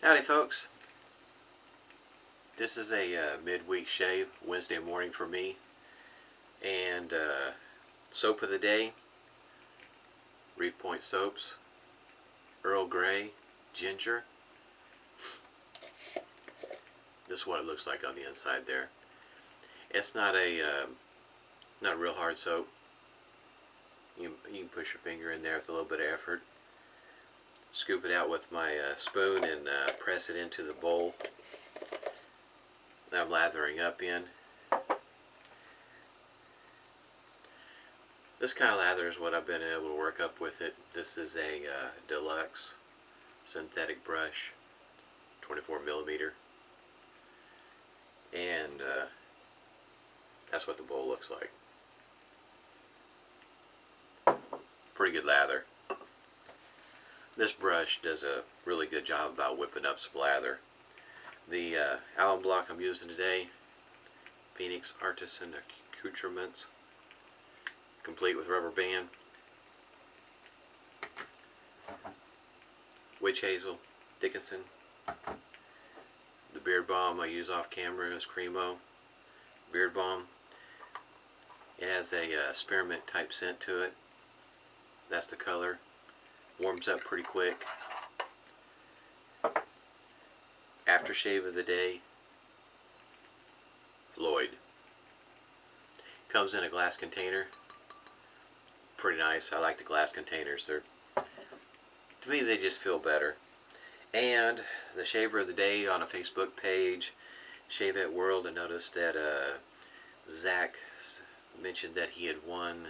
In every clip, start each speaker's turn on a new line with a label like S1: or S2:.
S1: Howdy folks, this is a midweek shave Wednesday morning for me, and soap of the day, Reef soaps, Earl Grey, ginger. This is what it looks like on the inside there. It's not a real hard soap. You can push your finger in there with a little bit of effort. Scoop it out with my spoon and press it into the bowl that I'm lathering up in. This kind of lather is what I've been able to work up with it. This is a DeLuxe synthetic brush, 24mm, and that's what the bowl looks like. Pretty good lather. This brush does a really good job about whipping up some lather. The alum block I'm using today, Phoenix Artisan Accoutrements, complete with rubber band. Witch Hazel, Dickinson. The beard balm I use off camera is Cremo beard balm. It has a spearmint type scent to it. That's the color. Warms up pretty quick. Aftershave of the day, Floid. Comes in a glass container. Pretty nice. I like the glass containers. To me, they just feel better. And the shaver of the day on a Facebook page, Shavette World, I noticed that Zach mentioned that he had won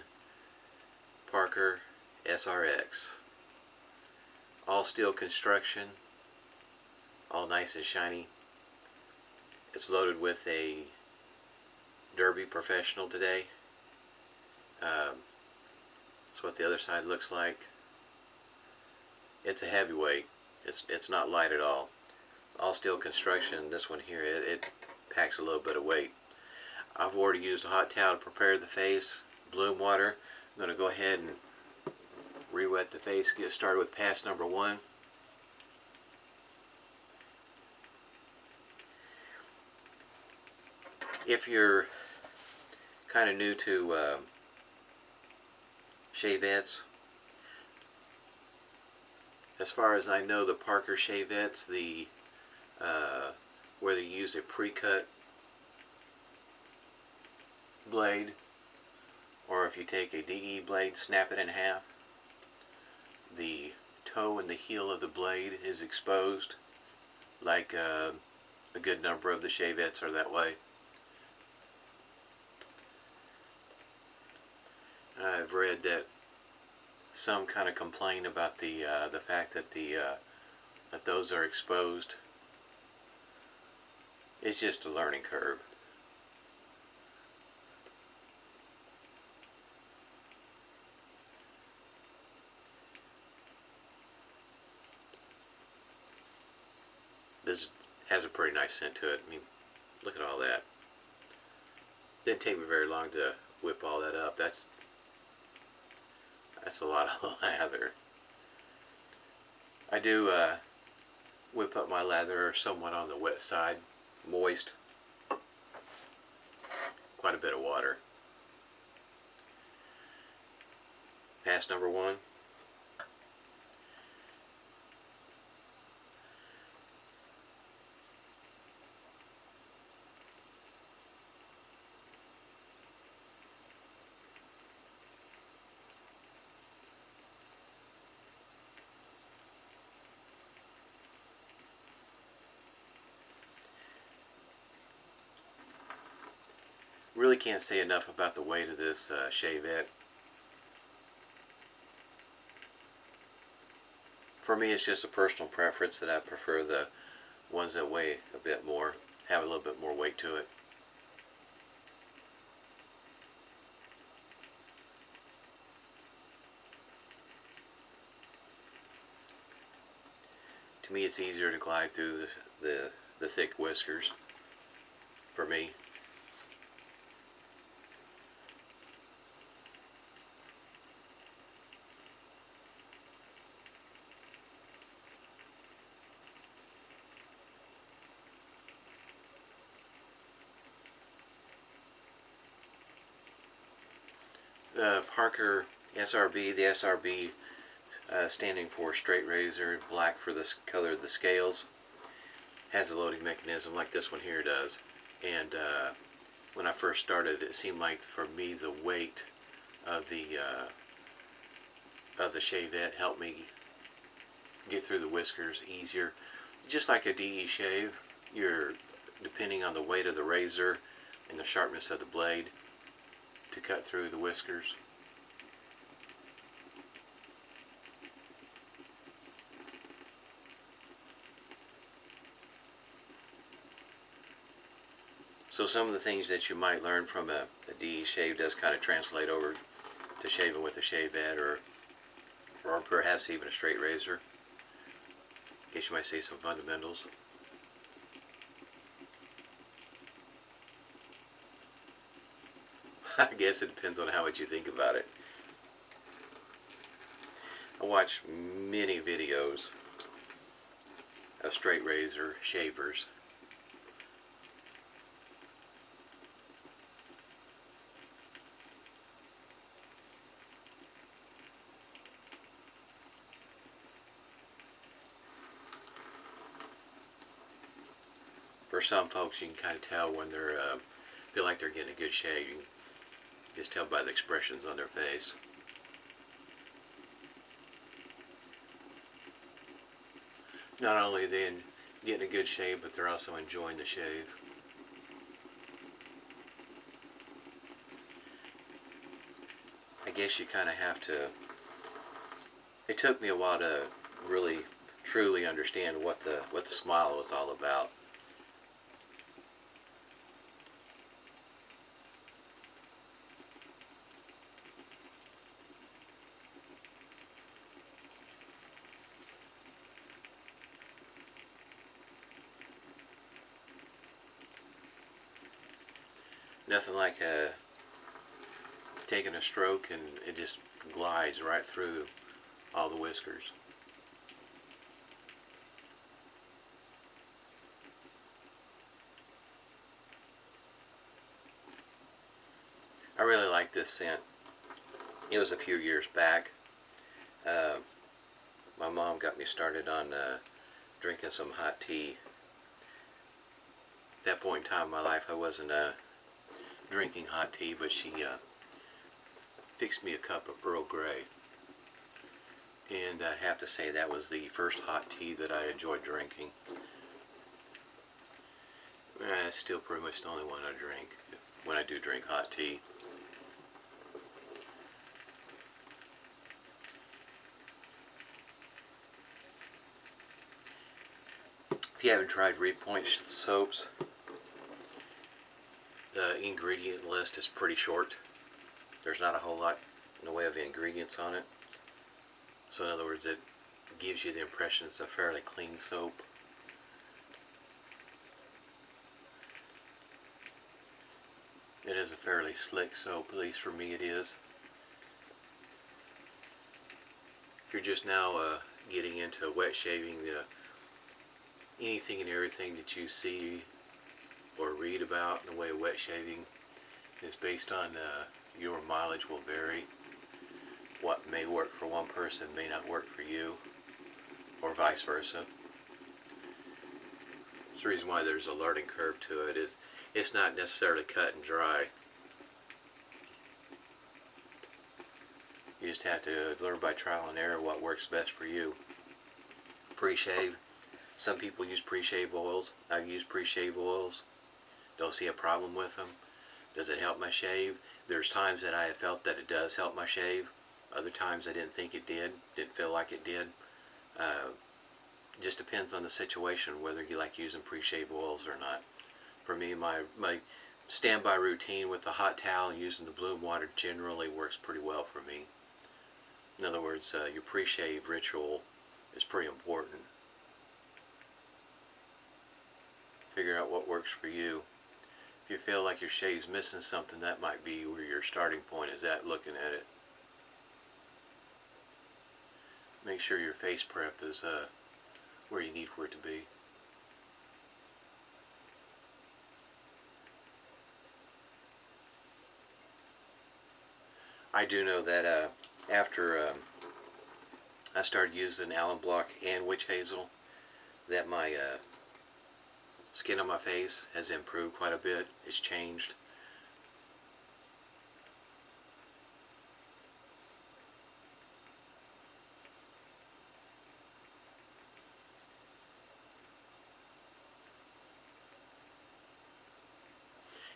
S1: Parker SRX. All steel construction, all nice and shiny. It's loaded with a Derby Professional today. That's what the other side looks like. It's a heavyweight. It's not light at all. All steel construction. This one here, it packs a little bit of weight. I've already used a hot towel to prepare the face, bloom water. I'm going to go ahead and re-wet the face, get started with pass number 1. If you're kind of new to shavettes, as far as I know, the Parker shavettes, where they use a pre-cut blade, or if you take a DE blade, snap it in half, the toe and the heel of the blade is exposed, like a good number of the shavettes are that way. I've read that some kind of complain about the fact that that those are exposed. It's just a learning curve. This has a pretty nice scent to it. I mean, look at all that. Didn't take me very long to whip all that up. That's a lot of lather. I do whip up my lather somewhat on the wet side, moist. Quite a bit of water. Pass number 1. Really can't say enough about the weight of this shavette. For me, it's just a personal preference that I prefer the ones that weigh a bit more, have a little bit more weight to it. To me, it's easier to glide through the thick whiskers for me. Parker SRB, the SRB standing for straight razor, black for the color of the scales, has a loading mechanism like this one here does. And when I first started, it seemed like for me the weight of the shavette helped me get through the whiskers easier. Just like a DE shave, you're depending on the weight of the razor and the sharpness of the blade to cut through the whiskers. So some of the things that you might learn from a DE shave does kind of translate over to shaving with a shavette, or perhaps even a straight razor. I guess you might say some fundamentals. I guess it depends on how much you think about it. I watch many videos of straight razor shavers. For some folks, you can kind of tell when they're feel like they're getting a good shave. You can just tell by the expressions on their face. Not only are they getting a good shave, but they're also enjoying the shave. I guess you kind of have to. It took me a while to really, truly understand what the smile was all about. Nothing like taking a stroke and it just glides right through all the whiskers. I really like this scent. It was a few years back. My mom got me started on drinking some hot tea. At that point in time in my life, I wasn't drinking hot tea, but she fixed me a cup of Earl Grey, and I have to say that was the first hot tea that I enjoyed drinking. It's still pretty much the only one I drink when I do drink hot tea. If you haven't tried Reef soaps, the ingredient list is pretty short. There's not a whole lot in the way of ingredients on it. So in other words, it gives you the impression it's a fairly clean soap. It is a fairly slick soap, at least for me it is. If you're just now getting into wet shaving, anything and everything that you see or read about in the way of wet shaving is based on your mileage will vary. What may work for one person may not work for you, or vice versa. That's the reason why there's a learning curve to it. It's not necessarily cut and dry. You just have to learn by trial and error what works best for you. Pre-shave. Some people use pre-shave oils. I've used pre-shave oils. Don't see a problem with them. Does it help my shave? There's times that I have felt that it does help my shave. Other times I didn't think it did. Didn't feel like it did. Just depends on the situation whether you like using pre-shave oils or not. For me, my standby routine with the hot towel and using the bloom water generally works pretty well for me. In other words, your pre-shave ritual is pretty important. Figure out what works for you. If you feel like your shave's missing something, that might be where your starting point is at looking at it. Make sure your face prep is where you need for it to be. I do know that after I started using alum block and witch hazel, that my skin on my face has improved quite a bit. It's changed.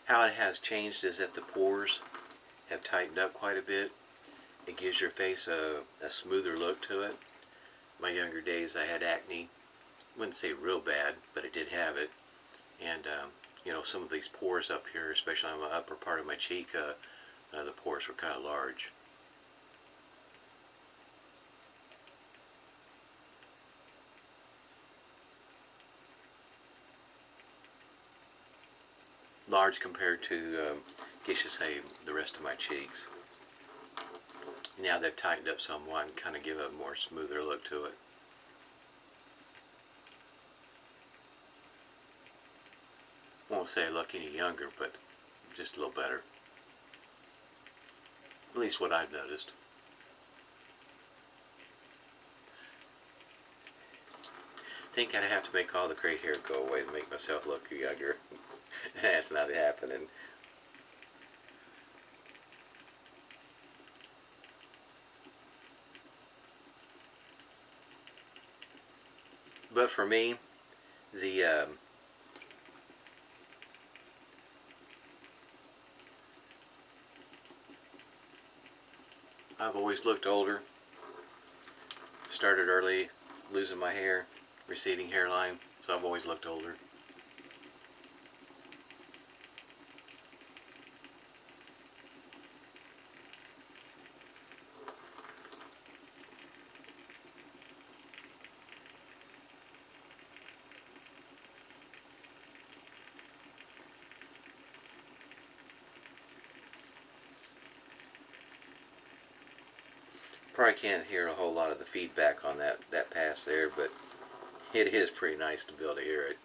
S1: How it has changed is that the pores have tightened up quite a bit. It gives your face a smoother look to it. My younger days I had acne. Wouldn't say real bad, but I did have it. And you know, some of these pores up here, especially on the upper part of my cheek, the pores were kind of large. Large compared to, I guess you say, the rest of my cheeks. Now they've tightened up somewhat and kind of give a more smoother look to it. Won't say I look any younger, but just a little better. At least what I've noticed. I think I'd have to make all the gray hair go away to make myself look younger. That's not happening. But for me, the I've always looked older. Started early, losing my hair, receding hairline, so I've always looked older. Probably can't hear a whole lot of the feedback on that pass there, but it is pretty nice to be able to hear it.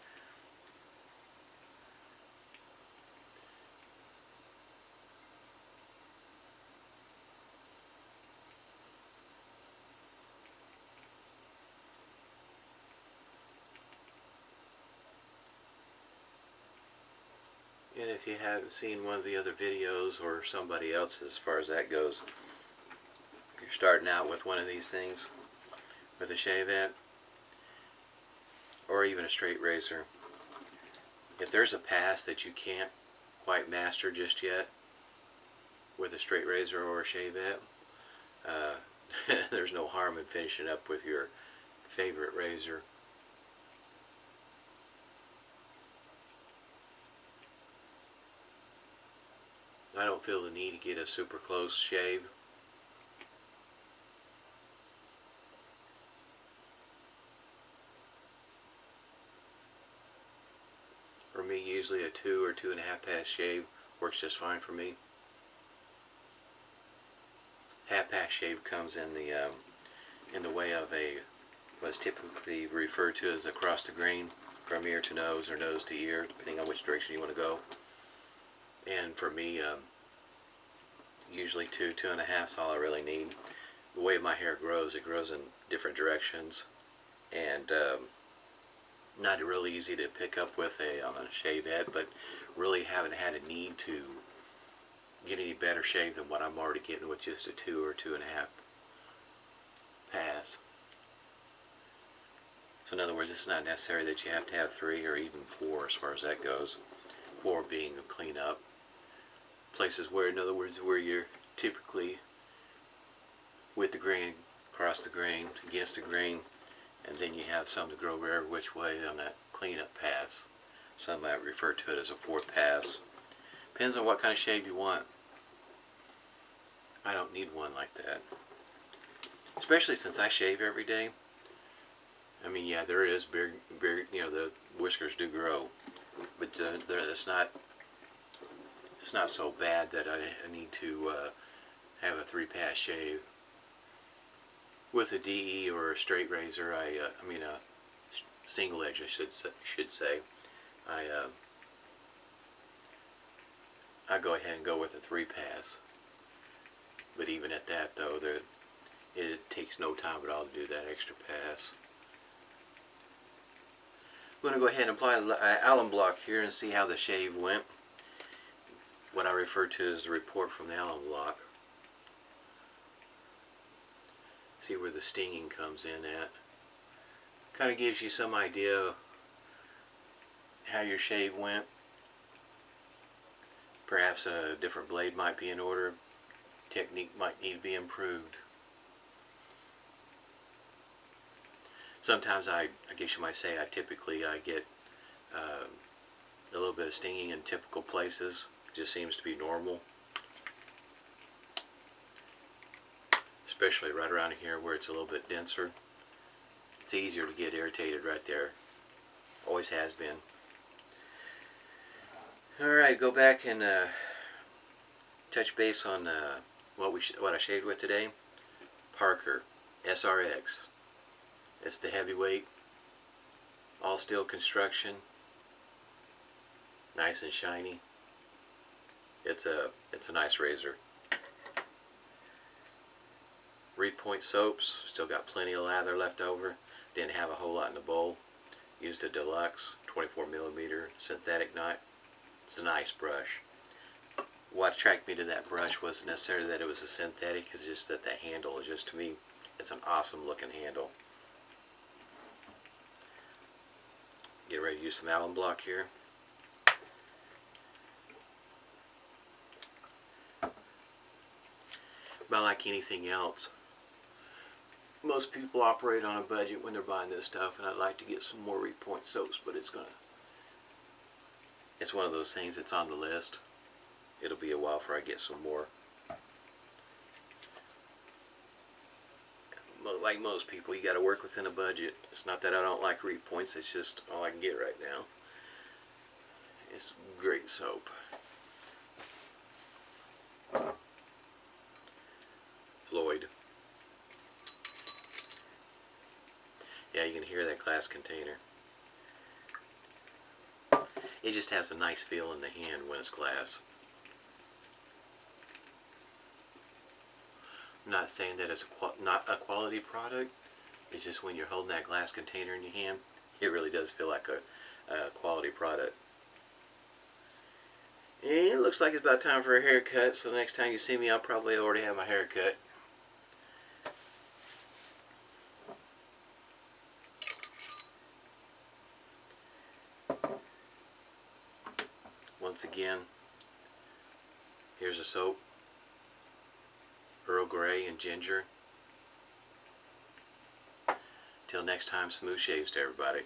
S1: And if you haven't seen one of the other videos or somebody else as far as that goes, you're starting out with one of these things, with a shavette, or even a straight razor. If there's a pass that you can't quite master just yet with a straight razor or a shavette, there's no harm in finishing up with your favorite razor. I don't feel the need to get a super close shave. For me, usually a 2 or 2.5 pass shave works just fine for me. Half pass shave comes in the way of what's typically referred to as across the grain, from ear to nose or nose to ear, depending on which direction you want to go. And for me, usually 2, 2.5 is all I really need. The way my hair grows, it grows in different directions, and not really easy to pick up with on a shave head, but really haven't had a need to get any better shave than what I'm already getting with just a 2 or 2.5 pass. So in other words, it's not necessary that you have to have 3 or even 4 as far as that goes. 4 being a cleanup. Places where, in other words, where you're typically with the grain, across the grain, against the grain, and then you have some to grow every which way on that cleanup pass. Some might refer to it as a 4th pass. Depends on what kind of shave you want. I don't need one like that. Especially since I shave every day. I mean, yeah, there is big, you know, the whiskers do grow, but it's not so bad that I need to have a 3-pass shave. With a DE or a straight razor, I mean a single edge, I should say, I go ahead and go with a 3-pass. But even at that though, it takes no time at all to do that extra pass. I'm going to go ahead and apply the alum block here and see how the shave went. What I refer to as the report from the alum block. See where the stinging comes in at. Kind of gives you some idea how your shave went. Perhaps a different blade might be in order. Technique might need to be improved. Sometimes I guess you might say I get a little bit of stinging in typical places. It just seems to be normal. Especially right around here where it's a little bit denser. It's easier to get irritated right there. Always has been. Alright, go back and touch base on what I shaved with today. Parker SRX. It's the heavyweight, all steel construction, nice and shiny. It's a nice razor. Reef point soaps, still got plenty of lather left over. Didn't have a whole lot in the bowl. Used a DeLuxe 24mm synthetic knife. It's a nice brush. What attracted me to that brush wasn't necessarily that it was a synthetic, it's just that the handle is just, to me, it's an awesome looking handle. Get ready to use some alum block here. But like anything else, most people operate on a budget when they're buying this stuff, and I'd like to get some more Reef point soaps, but it's one of those things that's on the list. It'll be a while before I get some more. Like most people, you got to work within a budget. It's not that I don't like Reef points, it's just all I can get right now. It's great soap. Floid. Yeah, you can hear that glass container. It just has a nice feel in the hand when it's glass. I'm not saying that it's not a quality product. It's just when you're holding that glass container in your hand, it really does feel like a quality product. And it looks like it's about time for a haircut, so the next time you see me, I'll probably already have my hair cut. Once again, here's a soap. Earl Grey and ginger. Till next time, smooth shaves to everybody.